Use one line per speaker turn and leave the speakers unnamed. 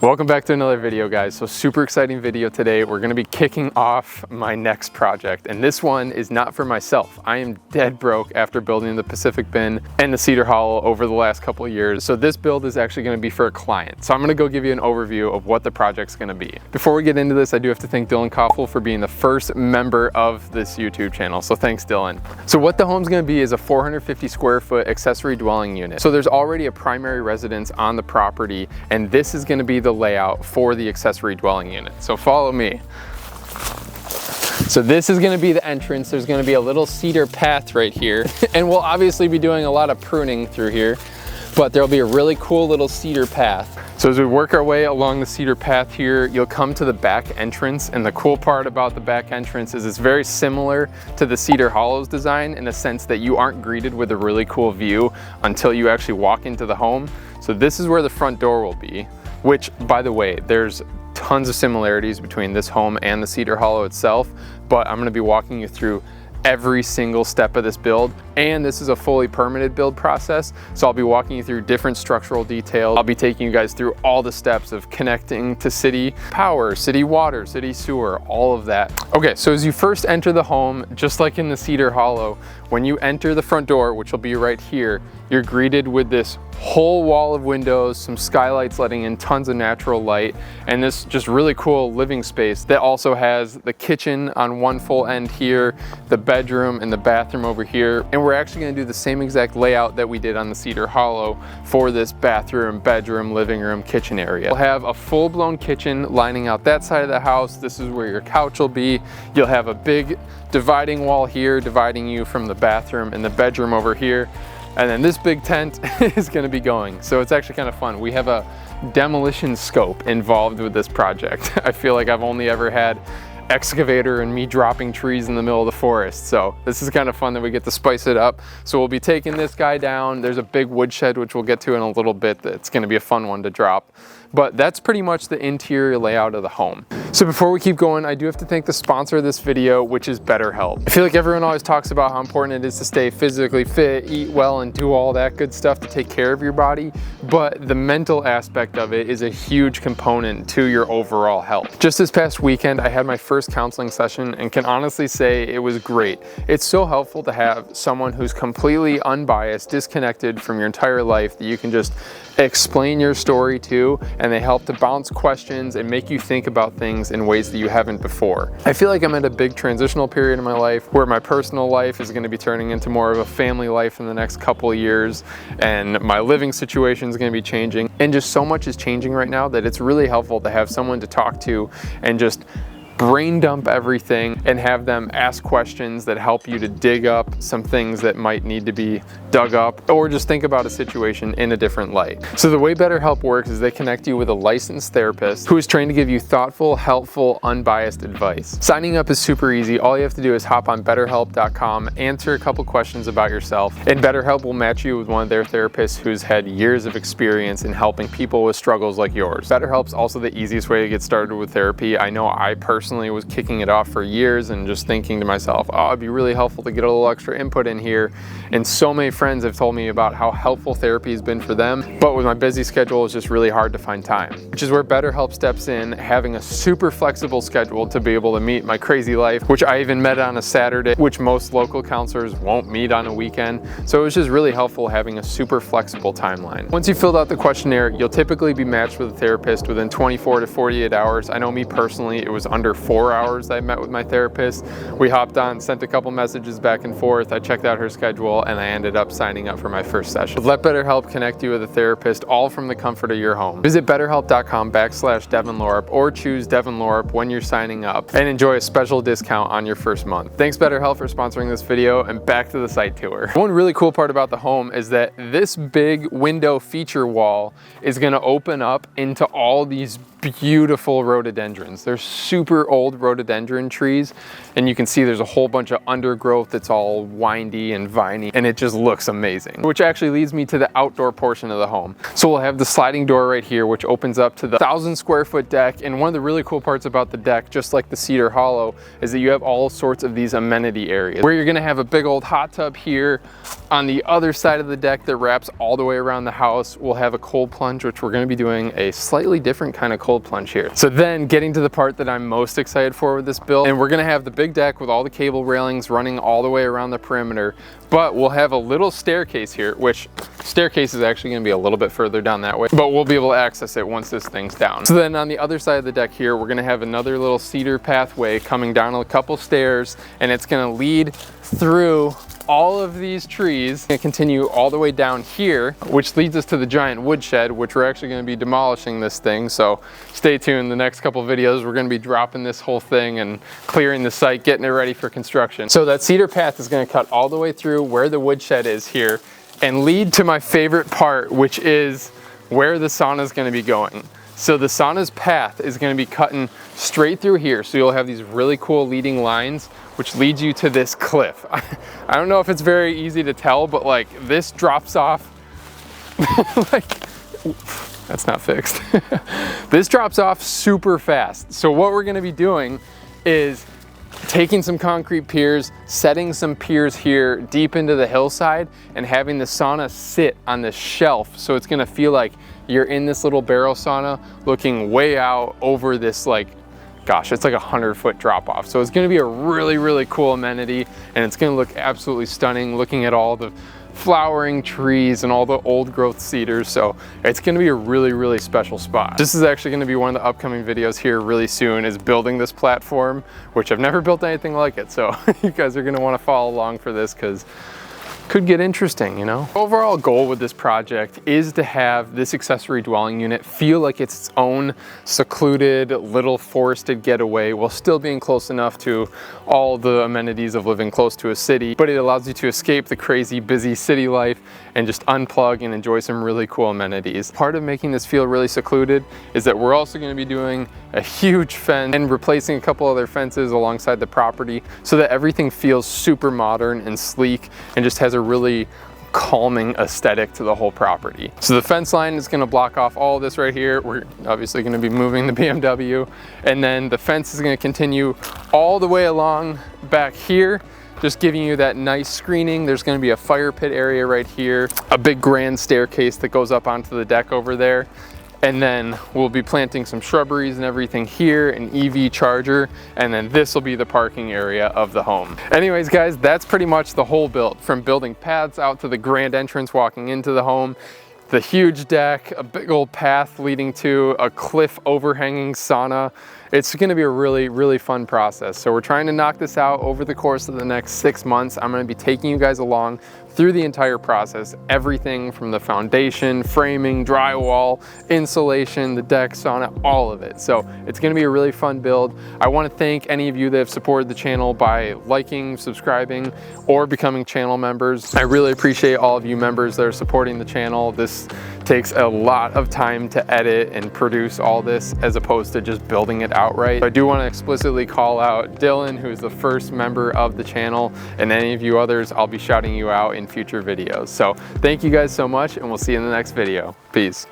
Welcome back to another video, guys. So super exciting video today. We're going to be kicking off my next project, and this one is not for myself. I am dead broke after building the Pacific Bin and the Cedar Hollow over the last couple of years. So this build is actually going to be for a client. So I'm going to go give you an overview of what the project's going to be. Before we get into this, I do have to thank Dylan Koffel for being the first member of this YouTube channel. So thanks, Dylan. So what the home's going to be is a 450 square foot accessory dwelling unit. So there's already a primary residence on the property, and this is going to be the layout for the accessory dwelling unit. So follow me. So this is going to be the entrance. There's going to be a little cedar path right here, and we'll obviously be doing a lot of pruning through here, but there'll be a really cool little cedar path. So as we work our way along the cedar path here, you'll come to the back entrance, and the cool part about the back entrance is it's very similar to the Cedar Hollow's design in the sense that you aren't greeted with a really cool view until you actually walk into the home. So this is where the front door will be, which, by the way, there's tons of similarities between this home and the Cedar Hollow itself, but I'm going to be walking you through every single step of this build, and this is a fully permitted build process, so I'll be walking you through different structural details. I'll be taking you guys through all the steps of connecting to city power, city water, city sewer, all of that. Okay, so as you first enter the home, just like in the Cedar Hollow, when you enter the front door, which will be right here, you're greeted with this whole wall of windows, some skylights letting in tons of natural light, and this just really cool living space that also has the kitchen on one full end here, the bedroom and the bathroom over here. And we're actually going to do the same exact layout that we did on the Cedar Hollow for this bathroom, bedroom, living room, kitchen area. We'll have a full-blown kitchen lining out that side of the house. This is where your couch will be. You'll have a big dividing wall here dividing you from the bathroom and the bedroom over here. And then this big tent is going to be going. So it's actually kind of fun. We have a demolition scope involved with this project. I feel like I've only ever had excavator and me dropping trees in the middle of the forest. So this is kind of fun that we get to spice it up. So we'll be taking this guy down. There's a big woodshed, which we'll get to in a little bit. That's going to be a fun one to drop. But that's pretty much the interior layout of the home. So before we keep going, I do have to thank the sponsor of this video, which is BetterHelp. I feel like everyone always talks about how important it is to stay physically fit, eat well, and do all that good stuff to take care of your body. But the mental aspect of it is a huge component to your overall health. Just this past weekend, I had my first counseling session and can honestly say it was great. It's so helpful to have someone who's completely unbiased, disconnected from your entire life that you can just explain your story to, and they help to bounce questions and make you think about things in ways that you haven't before. I feel like I'm at a big transitional period in my life where my personal life is going to be turning into more of a family life in the next couple of years, and my living situation is going to be changing, and just so much is changing right now that it's really helpful to have someone to talk to and just brain dump everything and have them ask questions that help you to dig up some things that might need to be dug up, or just think about a situation in a different light. So the way BetterHelp works is they connect you with a licensed therapist who is trained to give you thoughtful, helpful, unbiased advice. Signing up is super easy. All you have to do is hop on BetterHelp.com, answer a couple questions about yourself, and BetterHelp will match you with one of their therapists who's had years of experience in helping people with struggles like yours. BetterHelp's also the easiest way to get started with therapy. I know I personally was kicking it off for years and just thinking to myself, oh, it'd be really helpful to get a little extra input in here. And so many friends have told me about how helpful therapy has been for them, but with my busy schedule, it's just really hard to find time, which is where BetterHelp steps in, having a super flexible schedule to be able to meet my crazy life, which I even met on a Saturday, which most local counselors won't meet on a weekend. So it was just really helpful having a super flexible timeline. Once you filled out the questionnaire, you'll typically be matched with a therapist within 24 to 48 hours. I know me personally, it was under 4 hours I met with my therapist. We hopped on, sent a couple messages back and forth. I checked out her schedule, and I ended up signing up for my first session. Let BetterHelp connect you with a therapist, all from the comfort of your home. Visit betterhelp.com/DevonLorup or choose Devon Lorup when you're signing up and enjoy a special discount on your first month. Thanks BetterHelp for sponsoring this video, and back to the site tour. One really cool part about the home is that this big window feature wall is going to open up into all these beautiful rhododendrons. They're super old rhododendron trees, and you can see there's a whole bunch of undergrowth that's all windy and viney, and it just looks amazing. Which actually leads me to the outdoor portion of the home. So we'll have the sliding door right here, which opens up to the 1,000 square foot deck. And one of the really cool parts about the deck, just like the Cedar Hollow, is that you have all sorts of these amenity areas where you're gonna have a big old hot tub here. On the other side of the deck that wraps all the way around the house, we'll have a cold plunge, which we're gonna be doing a slightly different kind of cold plunge here. So then getting to the part that I'm most excited for with this build, and we're gonna have the big deck with all the cable railings running all the way around the perimeter, but we'll have a little staircase here, which staircase is actually gonna be a little bit further down that way, but we'll be able to access it once this thing's down. So then on the other side of the deck here, we're gonna have another little cedar pathway coming down a couple stairs, and it's gonna lead through all of these trees and continue all the way down here, which leads us to the giant woodshed, which we're actually going to be demolishing this thing. So stay tuned. The next couple videos, we're going to be dropping this whole thing and clearing the site, getting it ready for construction. So that cedar path is going to cut all the way through where the woodshed is here and lead to my favorite part, which is where the sauna is going to be going. So the sauna's path is going to be cutting straight through here. So you'll have these really cool leading lines, which leads you to this cliff. I don't know if it's very easy to tell, but like this drops off, like, that's not fixed. This drops off super fast. So what we're gonna be doing is taking some concrete piers, setting some piers here deep into the hillside, and having the sauna sit on this shelf. So it's gonna feel like you're in this little barrel sauna looking way out over this, like, gosh, it's like 100-foot drop off. So it's gonna be a really, really cool amenity, and it's gonna look absolutely stunning looking at all the flowering trees and all the old growth cedars. So it's gonna be a really, really special spot. This is actually gonna be one of the upcoming videos here really soon, is building this platform, which I've never built anything like it. So you guys are gonna wanna follow along for this, because could get interesting, you know? Overall goal with this project is to have this accessory dwelling unit feel like it's its own secluded little forested getaway while still being close enough to all the amenities of living close to a city, but it allows you to escape the crazy busy city life and just unplug and enjoy some really cool amenities. Part of making this feel really secluded is that we're also going to be doing a huge fence and replacing a couple other fences alongside the property so that everything feels super modern and sleek and just has a really calming aesthetic to the whole property. So the fence line is going to block off all of this right here. We're obviously going to be moving the BMW, and then the fence is going to continue all the way along back here, just giving you that nice screening. There's going to be a fire pit area right here, a big grand staircase that goes up onto the deck over there. And then we'll be planting some shrubberies and everything here, an EV charger, and then this will be the parking area of the home. Anyways, guys, that's pretty much the whole build, from building paths out to the grand entrance walking into the home, the huge deck, a big old path leading to a cliff overhanging sauna. It's gonna be a really, really fun process. So we're trying to knock this out over the course of the next 6 months. I'm gonna be taking you guys along through the entire process, everything from the foundation, framing, drywall, insulation, the deck, sauna, all of it. So it's gonna be a really fun build. I wanna thank any of you that have supported the channel by liking, subscribing, or becoming channel members. I really appreciate all of you members that are supporting the channel. This takes a lot of time to edit and produce all this as opposed to just building it outright. I do want to explicitly call out Dylan, who's the first member of the channel, and any of you others, I'll be shouting you out in future videos. So thank you guys so much, and we'll see you in the next video. Peace.